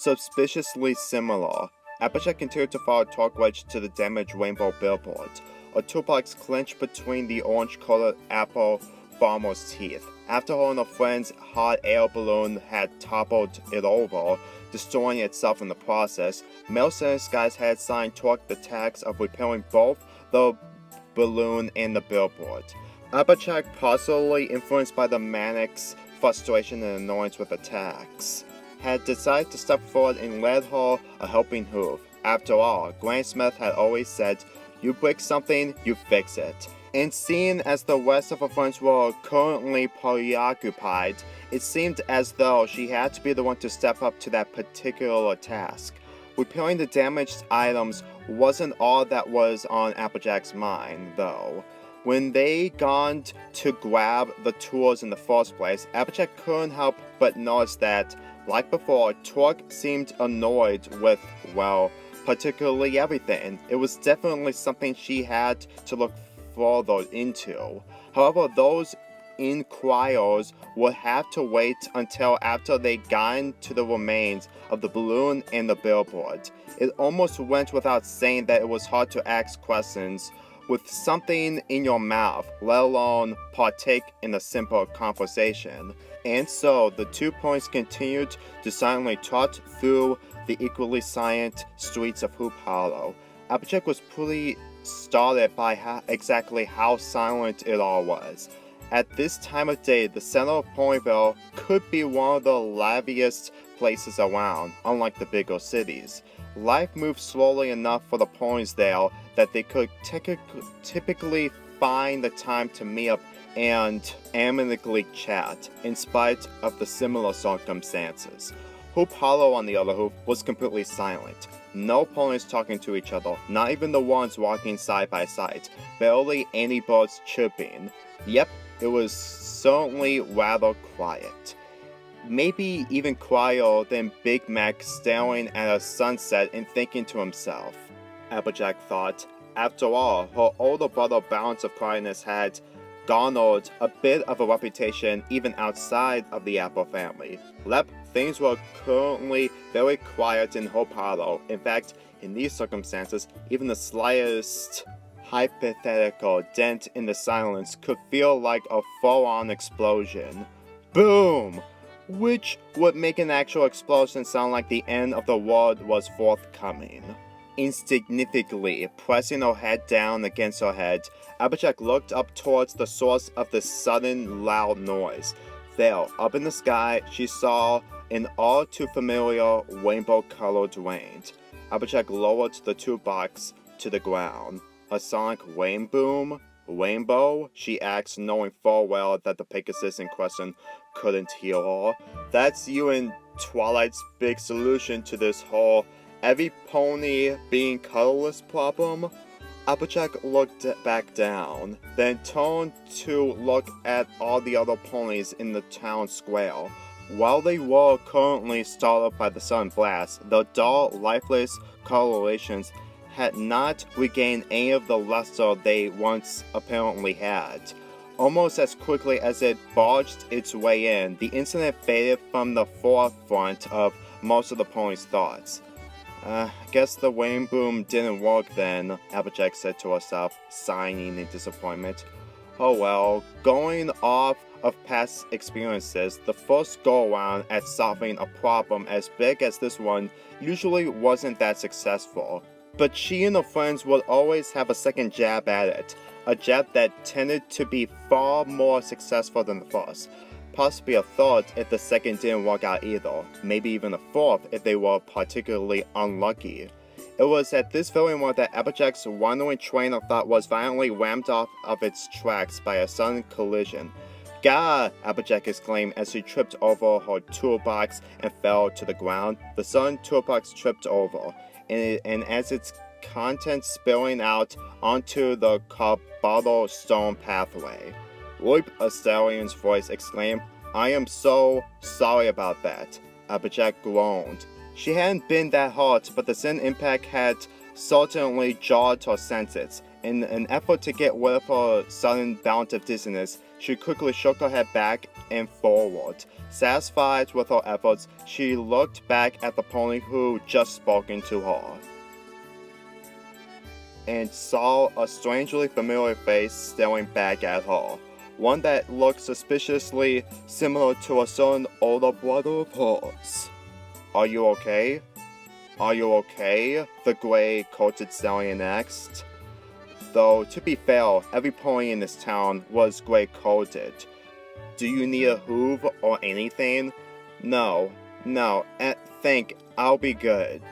suspiciously similar. Applejack continued to follow Torquedge to the damaged rainbow billboard. A toolbox clenched between the orange-colored apple farmer's teeth. After holding a friend's hot air balloon had toppled it over, destroying itself in the process, Mel Skies had signed Torque the tax of repairing both the balloon and the billboard. Applejack, possibly influenced by the manic's frustration and annoyance with the tax, had decided to step forward and lend her a helping hoof. After all, Granny Smith had always said, "You break something, you fix it." And seeing as the rest of her friends were currently preoccupied, it seemed as though she had to be the one to step up to that particular task. Repairing the damaged items wasn't all that was on Applejack's mind, though. When they gone to grab the tools in the first place, Applejack couldn't help but notice that, like before, Torque seemed annoyed with, well, particularly everything. It was definitely something she had to look further into. However, those inquirers would have to wait until after they got to the remains of the balloon and the billboard. It almost went without saying that it was hard to ask questions with something in your mouth, let alone partake in a simple conversation. And so the 2 points continued to silently trot through the equally silent streets of Hoop Hollow. Applejack was pretty startled by exactly how silent it all was. At this time of day, the center of Ponyville could be one of the liveliest places around, unlike the bigger cities. Life moved slowly enough for the ponies there that they could typically find the time to meet up and amicably chat, in spite of the similar circumstances. Hoop Hollow, on the other hand, was completely silent. No ponies talking to each other, not even the ones walking side by side. Barely any birds chirping. Yep, it was certainly rather quiet. Maybe even quieter than Big Mac staring at a sunset and thinking to himself. Applejack thought. After all, her older brother Balance of Quietness had garnered a bit of a reputation even outside of the Apple family. Things were currently very quiet in Hope Hollow. In fact, in these circumstances, even the slightest hypothetical dent in the silence could feel like a full-on explosion. Boom! Which would make an actual explosion sound like the end of the world was forthcoming. Insignificantly pressing her head down against her head, Applejack looked up towards the source of the sudden loud noise. There, up in the sky, she saw an all too familiar rainbow-colored range. Applejack lowered the toolbox to the ground. A sonic rainboom? Rainbow? She asked, knowing full well that the Pegasus in question couldn't hear her. That's you and Twilight's big solution to this whole every pony being colorless problem? Applejack looked back down, then turned to look at all the other ponies in the town square. While they were currently startled by the sudden blast, the dull, lifeless colorations had not regained any of the luster they once apparently had. Almost as quickly as it barged its way in, the incident faded from the forefront of most of the ponies' thoughts. I guess the rainboom didn't work then, Applejack said to herself, sighing in disappointment. Oh well, going off of past experiences, the first go-around at solving a problem as big as this one usually wasn't that successful. But she and her friends would always have a second jab at it, a jab that tended to be far more successful than the first. Possibly a third if the second didn't work out either, maybe even a fourth if they were particularly unlucky. It was at this very moment that Applejack's wandering train of thought was violently rammed off of its tracks by a sudden collision. "Gah!" Applejack exclaimed as she tripped over her toolbox and fell to the ground. The sudden toolbox tripped over, and as its contents spilling out onto the cobblestone pathway. "Whoop!" a stallion's voice exclaimed. "I am so sorry about that." Applejack groaned. She hadn't been that hurt, but the sudden impact had certainly jarred her senses. In an effort to get rid of her sudden bout of dizziness, she quickly shook her head back and forward. Satisfied with her efforts, she looked back at the pony who just spoken to her and saw a strangely familiar face staring back at her. One that looked suspiciously similar to a certain older brother of hers. "Are you okay? Are you okay?" the gray-coated stallion asked. Though, to be fair, every pony in this town was gray-coated. "Do you need a hoof or anything?" No, I think I'll be good,"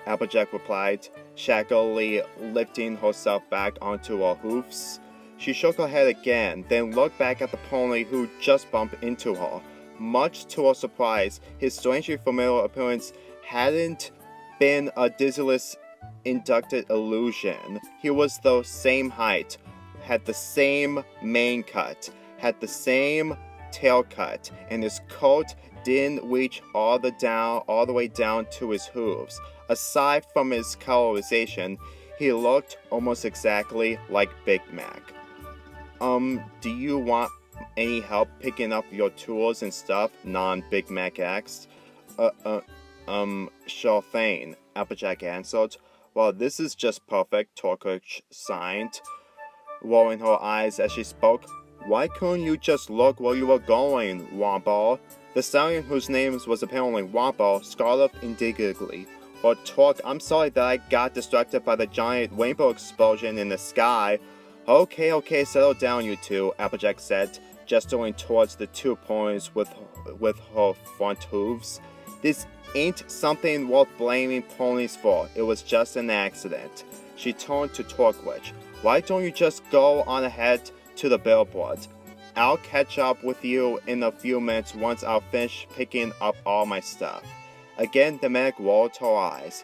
Applejack replied, shackily lifting herself back onto her hoofs. She shook her head again, then looked back at the pony who just bumped into her. Much to her surprise, his strangely familiar appearance hadn't been a dizziness-induced illusion. He was the same height, had the same mane cut, had the same tail cut, and his coat didn't reach all the way down to his hooves. Aside from his colorization, he looked almost exactly like Big Mac. Do you want any help picking up your tools and stuff?" Non-Big Mac asked. Sure thing," Applejack answered. "Well, this is just perfect," Torkosh signed, rolling her eyes as she spoke. "Why couldn't you just look where you were going, Wombo?" The stallion, whose name was apparently Wombo, scarlet indignantly. "Or Torque, I'm sorry that I got distracted by the giant rainbow explosion in the sky." Okay, settle down, you two," Applejack said, gesturing towards the 2 ponies with her front hooves. "This ain't something worth blaming ponies for. It was just an accident." She turned to Torquich. "Why don't you just go on ahead to the billboard? I'll catch up with you in a few minutes once I'll finish picking up all my stuff." Again, the medic rolled her eyes.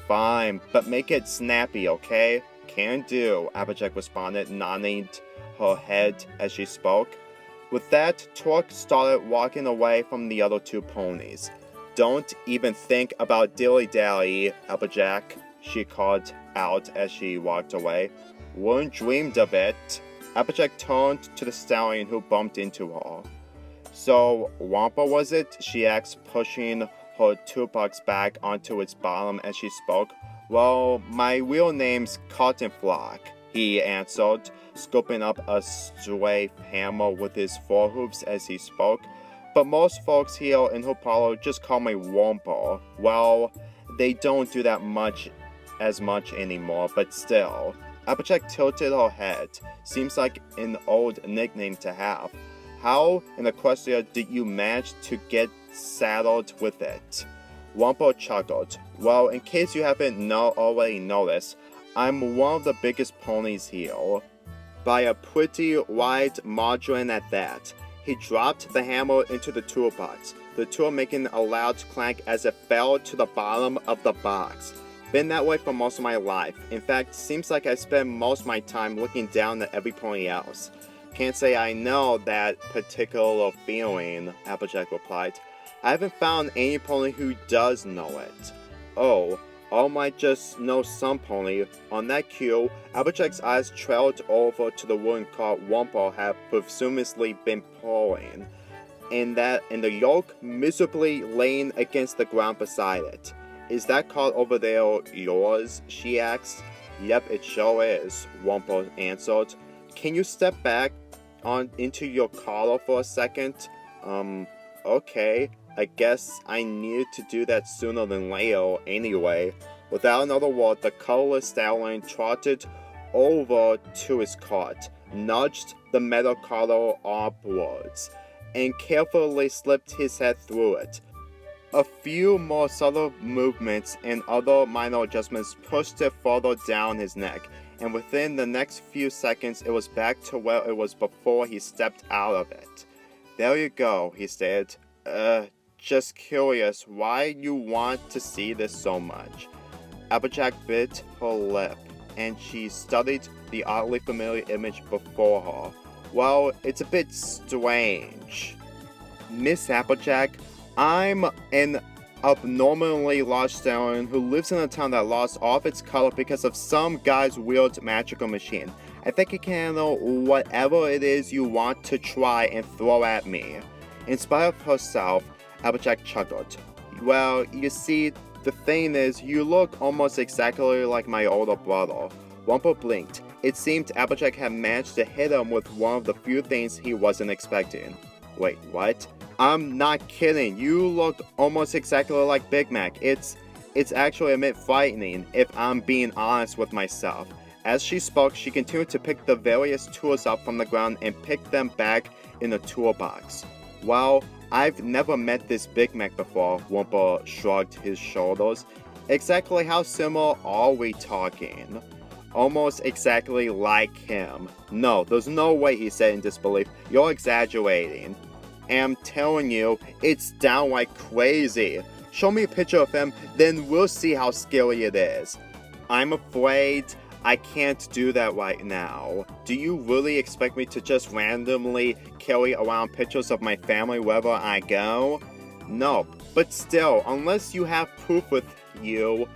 Fine, but make it snappy, okay?" "Can do," Applejack responded, nodding her head as she spoke. With that, Torque started walking away from the other 2 ponies. "Don't even think about dilly-dally, Applejack," she called out as she walked away. "Wouldn't dreamed of it." Applejack turned to the stallion who bumped into her. "So, Wampa was it?" she asked, pushing her toolbox back onto its bottom as she spoke. "Well, my real name's Cottonflock," he answered, scooping up a stray hammer with his forehoofs as he spoke. "But most folks here in Hopalo just call me Wompo. Well, they don't do that as much anymore, but still." Applejack tilted her head. "Seems like an old nickname to have. How in Equestria did you manage to get saddled with it?" Wompo chuckled. "Well, in case you haven't already noticed, I'm one of the biggest ponies here. By a pretty wide margin at that." He dropped the hammer into the toolbox, the tool making a loud clank as it fell to the bottom of the box. "Been that way for most of my life. In fact, seems like I spend most of my time looking down at every pony else." "Can't say I know that particular feeling," Applejack replied. "I haven't found any pony who does know it." "Oh, all might just know some pony." On that cue, Applejack's eyes trailed over to the wooden cart Wompo had presumably been pulling, and the yoke miserably laying against the ground beside it. "Is that cart over there yours?" she asked. "Yep, it sure is," Wompo answered. "Can you step back into your collar for a second?" Okay. I guess I needed to do that sooner than later anyway." Without another word, the colorless stallion trotted over to his cart, nudged the metal collar upwards, and carefully slipped his head through it. A few more subtle movements and other minor adjustments pushed it further down his neck, and within the next few seconds it was back to where it was before he stepped out of it. "There you go," he said. Just curious why you want to see this so much." Applejack bit her lip, and she studied the oddly familiar image before her. "Well, it's a bit strange. Miss Applejack, I'm an abnormally large stallion who lives in a town that lost all of its color because of some guy's weird magical machine. I think it can handle whatever it is you want to try and throw at me. In spite of herself, Applejack chuckled. Well, you see, the thing is, you look almost exactly like my older brother. Wumpo blinked. It seemed Applejack had managed to hit him with one of the few things he wasn't expecting. Wait, what? I'm not kidding. You look almost exactly like Big Mac. It's actually a bit frightening, if I'm being honest with myself. As she spoke, she continued to pick the various tools up from the ground and pick them back in the toolbox. Well, I've never met this Big Mac before, Wumpo shrugged his shoulders. Exactly how similar are we talking? Almost exactly like him. No, there's no way, he said in disbelief. You're exaggerating. I'm telling you, it's downright crazy. Show me a picture of him, then we'll see how scary it is. I'm afraid I can't do that right now. Do you really expect me to just randomly carry around pictures of my family wherever I go? No, but still, unless you have proof with you,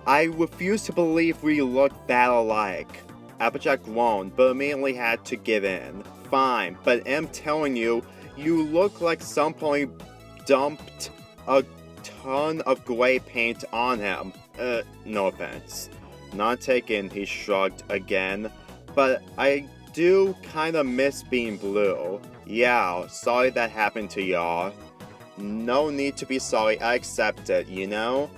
I refuse to believe we look that alike. Applejack groaned, but immediately had to give in. Fine, but I'm telling you, you look like somebody dumped a ton of gray paint on him. No offense. Not taken, he shrugged again. But I do kinda miss being blue. Yeah, sorry that happened to y'all. No need to be sorry, I accept it, you know?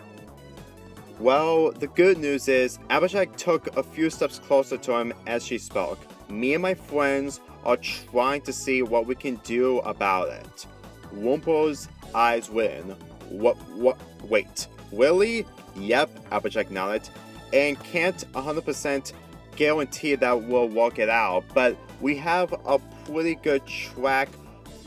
Well, the good news is, Applejack took a few steps closer to him as she spoke. Me and my friends are trying to see what we can do about it. Wumpo's eyes win. Wait, really? Yep, Applejack nodded. And can't 100% guarantee that we'll work it out, but we have a pretty good track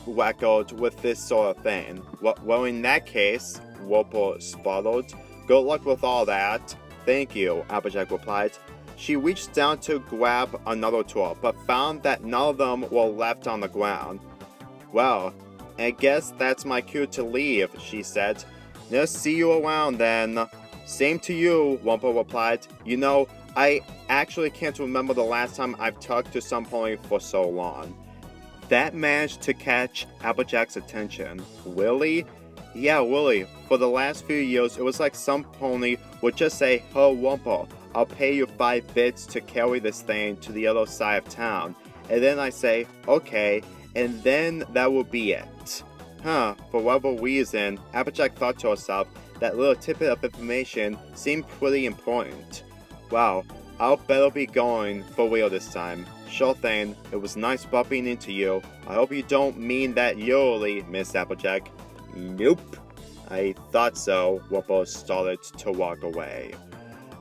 record with this sort of thing. Well, in that case, Wumpo sputtered. Good luck with all that. Thank you, Applejack replied. She reached down to grab another tool, but found that none of them were left on the ground. Well, I guess that's my cue to leave, she said. I'll see you around then. Same to you, Wumpo replied. You know, I actually can't remember the last time I've talked to some pony for so long. That managed to catch Applejack's attention. Really? Yeah, really. For the last few years, it was like some pony would just say, "Oh, Wumpo, I'll pay you 5 bits to carry this thing to the other side of town." And then I say, "Okay," and then that would be it. For whatever reason, Applejack thought to herself that little tidbit of information seemed pretty important. Wow, I'll better be going for real this time. Sure thing, it was nice bumping into you. I hope you don't mean that literally, Miss Applejack. Nope. I thought so. Wumpo started to walk away.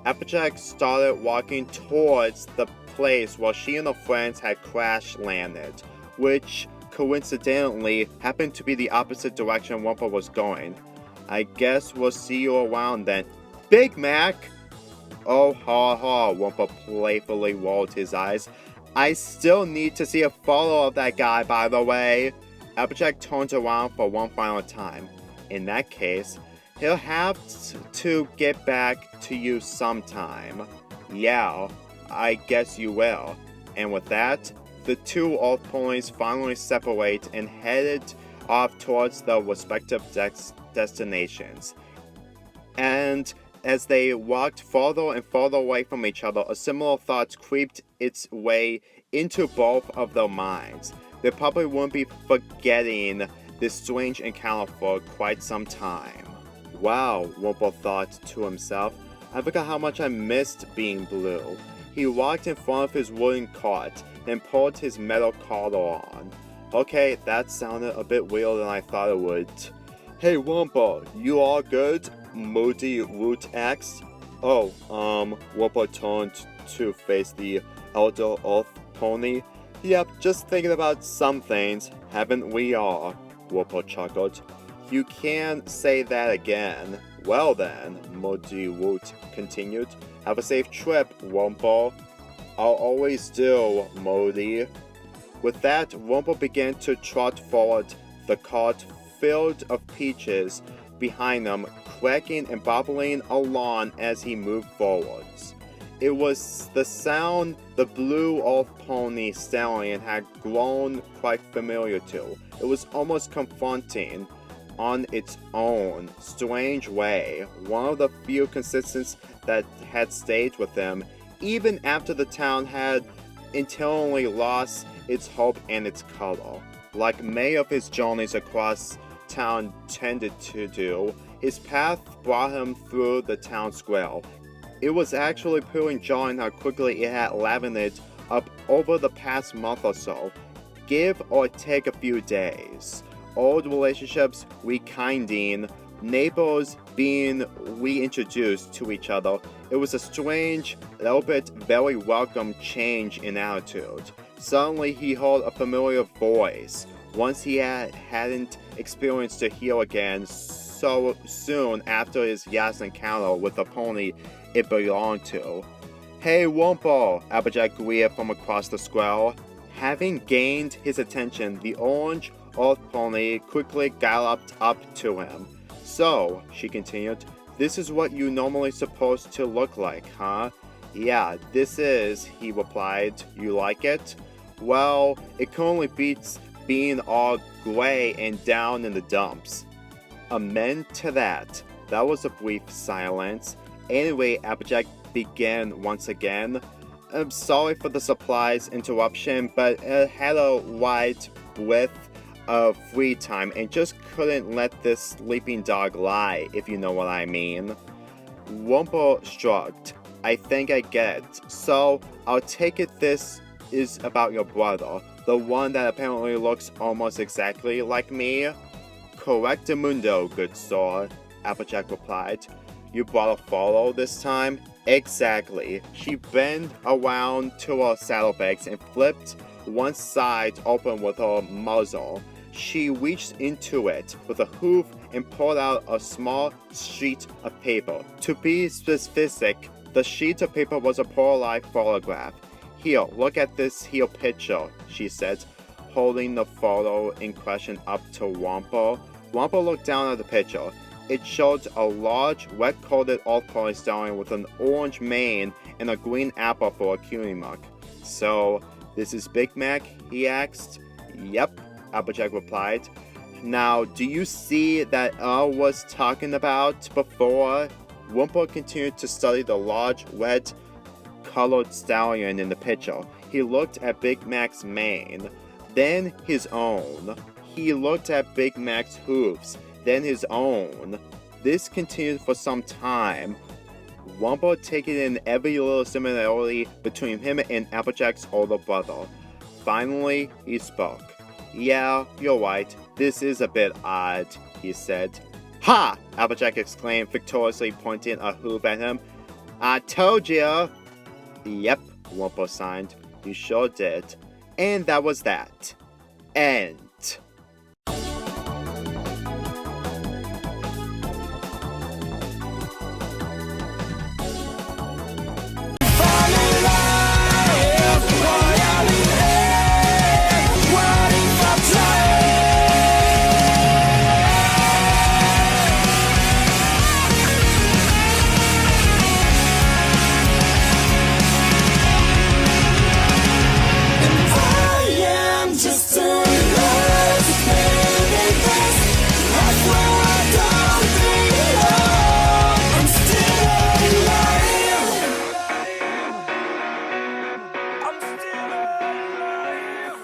Applejack started walking towards the place where she and her friends had crash landed, which coincidentally happened to be the opposite direction Wumpo was going. I guess we'll see you around then. Big Mac! Oh, ha ha, Wumpo playfully rolled his eyes. I still need to see a photo of that guy, by the way. Applejack turned around for one final time. In that case, he'll have to get back to you sometime. Yeah, I guess you will. And with that, the two old ponies finally separate and headed off towards their respective destinations. And as they walked farther and farther away from each other, a similar thought creeped its way into both of their minds. They probably won't be forgetting this strange encounter for quite some time. Wow, Wumpo thought to himself. I forgot how much I missed being blue. He walked in front of his wooden cart, then pulled his metal collar on. Okay, that sounded a bit weirder than I thought it would. Hey Wumpo, you all good? Moody Root asked. Oh, Wumpo turned to face the elder earth pony. Yep, just thinking about some things, haven't we all? Wumpo chuckled. You can't say that again. Well then, Moody Root continued. Have a safe trip, Wumpo. I'll always do, Moody. With that, Wumpo began to trot forward, the cart filled of peaches, behind him, cracking and bobbling along as he moved forwards. It was the sound the blue off-pony stallion had grown quite familiar to. It was almost confronting on its own strange way, one of the few consistencies that had stayed with him, even after the town had entirely lost its hope and its color. Like many of his journeys across town tended to do, his path brought him through the town square. It was actually pretty jarring how quickly it had leavened up over the past month or so. Give or take a few days. Old relationships rekindling, neighbors being reintroduced to each other. It was a strange, albeit very welcome change in attitude. Suddenly he heard a familiar voice, once he hadn't experienced to hear again so soon after his last encounter with the pony it belonged to. "Hey, Wumpo!" Applejack greeted from across the square. Having gained his attention, the orange old pony quickly galloped up to him. "So," she continued, "this is what you normally supposed to look like, huh?" "Yeah, this is," he replied. "You like it?" "Well, it currently beats being all gray and down in the dumps." "Amen to that." That was a brief silence. Anyway, Applejack began once again. "I'm sorry for the supplies interruption, but I had a wide breadth of free time and just couldn't let this sleeping dog lie, if you know what I mean." Wumpo shrugged. "I think I get it. So, I'll take it this is about your brother, the one that apparently looks almost exactly like me?" "Correctamundo, good sir," Applejack replied. "You brought a follow this time?" "Exactly." She bent around to her saddlebags and flipped one side open with her muzzle. She reached into it with a hoof and pulled out a small sheet of paper. To be specific, the sheet of paper was a Polaroid photograph. "Here, look at this here picture," she said, holding the photo in question up to Wumpo. Wumpo looked down at the picture. It showed a large, wet-coated off-pony stallion with an orange mane and a green apple for a cutie mark. "So, this is Big Mac?" he asked. "Yep," Applejack replied. "Now, do you see that I was talking about before?" Wumpo continued to study the large, red-colored stallion in the picture. He looked at Big Mac's mane, then his own. He looked at Big Mac's hooves, then his own. This continued for some time. Wumpo taking in every little similarity between him and Applejack's older brother. Finally, he spoke. "Yeah, you're right. This is a bit odd," he said. "Ha!" Applejack exclaimed, victoriously pointing a hoof at him. "I told you!" "Yep," Wumpo signed. "You sure did." And that was that. End.